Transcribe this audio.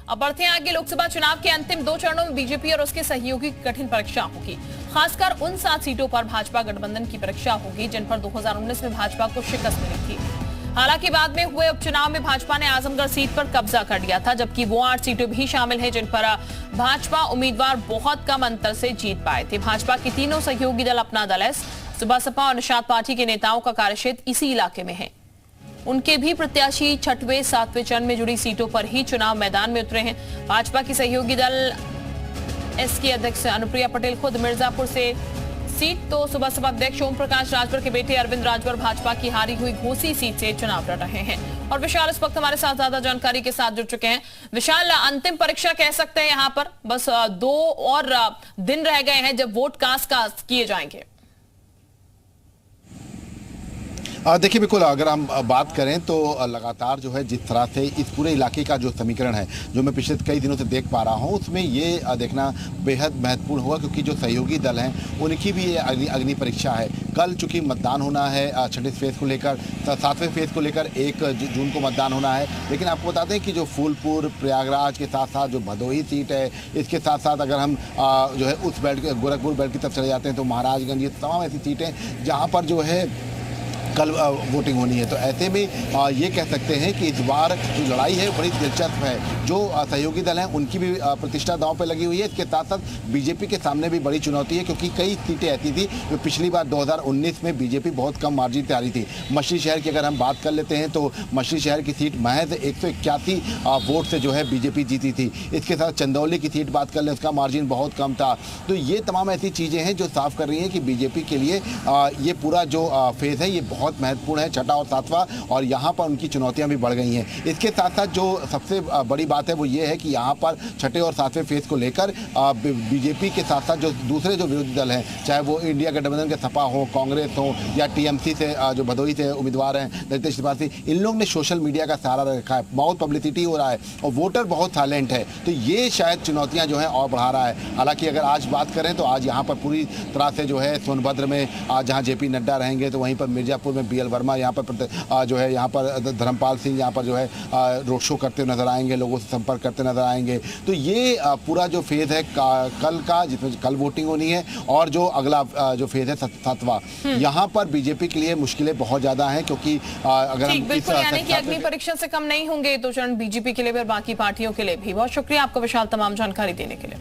अब बढ़ते हैं आगे। लोकसभा चुनाव के अंतिम 2 चरणों में बीजेपी और उसके सहयोगी की कठिन परीक्षा होगी। खासकर उन 7 सीटों पर भाजपा गठबंधन की परीक्षा होगी जिन पर 2019 में भाजपा को शिकस्त मिली थी। हालांकि बाद में हुए उपचुनाव में भाजपा ने आजमगढ़ सीट पर कब्जा कर लिया था, जबकि वो 8 सीटें भी शामिल हैं जिन पर भाजपा उम्मीदवार बहुत कम अंतर से जीत पाए थे। भाजपा के तीनों सहयोगी दल अपना दल है, सुबह सपा और निषाद पार्टी के नेताओं का कार्यक्षेत्र इसी इलाके में है। उनके भी प्रत्याशी 6वें 7वें चरण में जुड़ी सीटों पर ही चुनाव मैदान में उतरे हैं। भाजपा की सहयोगी दल एस की अध्यक्ष अनुप्रिया पटेल खुद मिर्जापुर से सीट, तो सुबह सपा अध्यक्ष ओम प्रकाश राजभर के बेटे अरविंद राजभर भाजपा की हारी हुई घोसी सीट से चुनाव लड़ रहे हैं। और विशाल इस वक्त हमारे साथ ज्यादा जानकारी के साथ जुड़ चुके हैं। विशाल, अंतिम परीक्षा कह सकते हैं यहाँ पर, बस 2 और दिन रह गए हैं जब वोट कास्ट किए जाएंगे। देखिए, बिल्कुल अगर हम बात करें तो लगातार जो है जिस तरह से इस पूरे इलाके का जो समीकरण है जो मैं पिछले कई दिनों से देख पा रहा हूं, उसमें ये देखना बेहद महत्वपूर्ण होगा क्योंकि जो सहयोगी दल हैं उनकी भी ये अग्नि परीक्षा है। कल चूंकि मतदान होना है 6वें फेज को लेकर, 7वें फेज को लेकर 1 जून को मतदान होना है। लेकिन आपको बता दें कि जो फूलपुर प्रयागराज के साथ साथ जो भदोही सीट है, इसके साथ साथ अगर हम जो है उस बेल्ट गोरखपुर बेल्ट की तरफ चले जाते हैं तो महाराजगंज, ये तमाम ऐसी सीटें जहाँ पर जो है कल वोटिंग होनी है। तो ऐसे में ये कह सकते हैं कि इस बार जो लड़ाई है बड़ी दिलचस्प है। जो सहयोगी दल हैं उनकी भी प्रतिष्ठा दांव पे लगी हुई है। इसके साथ साथ बीजेपी के सामने भी बड़ी चुनौती है क्योंकि कई सीटें ऐसी थी जो पिछली बार 2019 में बीजेपी बहुत कम मार्जिन से हारी थी। मछली शहर की अगर हम बात कर लेते हैं तो मछली शहर की सीट महज 181 वोट से जो है बीजेपी जीती थी। इसके साथ चंदौली की सीट बात कर लें, उसका मार्जिन बहुत कम था। तो ये तमाम ऐसी चीज़ें हैं जो साफ कर रही हैं कि बीजेपी के लिए ये पूरा जो फेज़ है ये बहुत महत्वपूर्ण है, 6वां और 7वां, और यहाँ पर उनकी चुनौतियाँ भी बढ़ गई हैं। इसके साथ साथ जो सबसे बड़ी बात है वो ये है कि यहाँ पर 6वें और 7वें फेज को लेकर बीजेपी के साथ साथ जो दूसरे जो विरोधी दल हैं, चाहे वो इंडिया गठबंधन के सपा हो, कांग्रेस हो या टीएमसी से जो भदोही से उम्मीदवार हैं रितेश त्रिपाठी, इन लोग ने सोशल मीडिया का सहारा रखा है, बहुत पब्लिसिटी हो रहा है और वोटर बहुत साइलेंट है। तो ये शायद चुनौतियाँ जो हैं और बढ़ा रहा है। हालांकि अगर आज बात करें तो आज यहाँ पर पूरी तरह से जो है सोनभद्र में जहाँ जेपी नड्डा रहेंगे, तो वहीं पर मिर्जापुर में बीएल वर्मा यहाँ पर जो है यहाँ पर धर्मपाल सिंह यहाँ पर जो है रोड शो करते हुए नजर आएंगे, लोगों से संपर्क करते नजर आएंगे। तो ये पूरा जो फेज है कल का, जिसमें कल वोटिंग होनी है, और जो अगला जो फेज है 7वां, यहाँ पर बीजेपी के लिए मुश्किलें बहुत ज्यादा हैं क्योंकि अगर हम बिल्कुल यानी कि अग्नि परीक्षा से कम नहीं होंगे तो चरण बीजेपी के लिए भी और बाकी पार्टियों के लिए भी। बहुत शुक्रिया आपका विशाल तमाम जानकारी देने के लिए।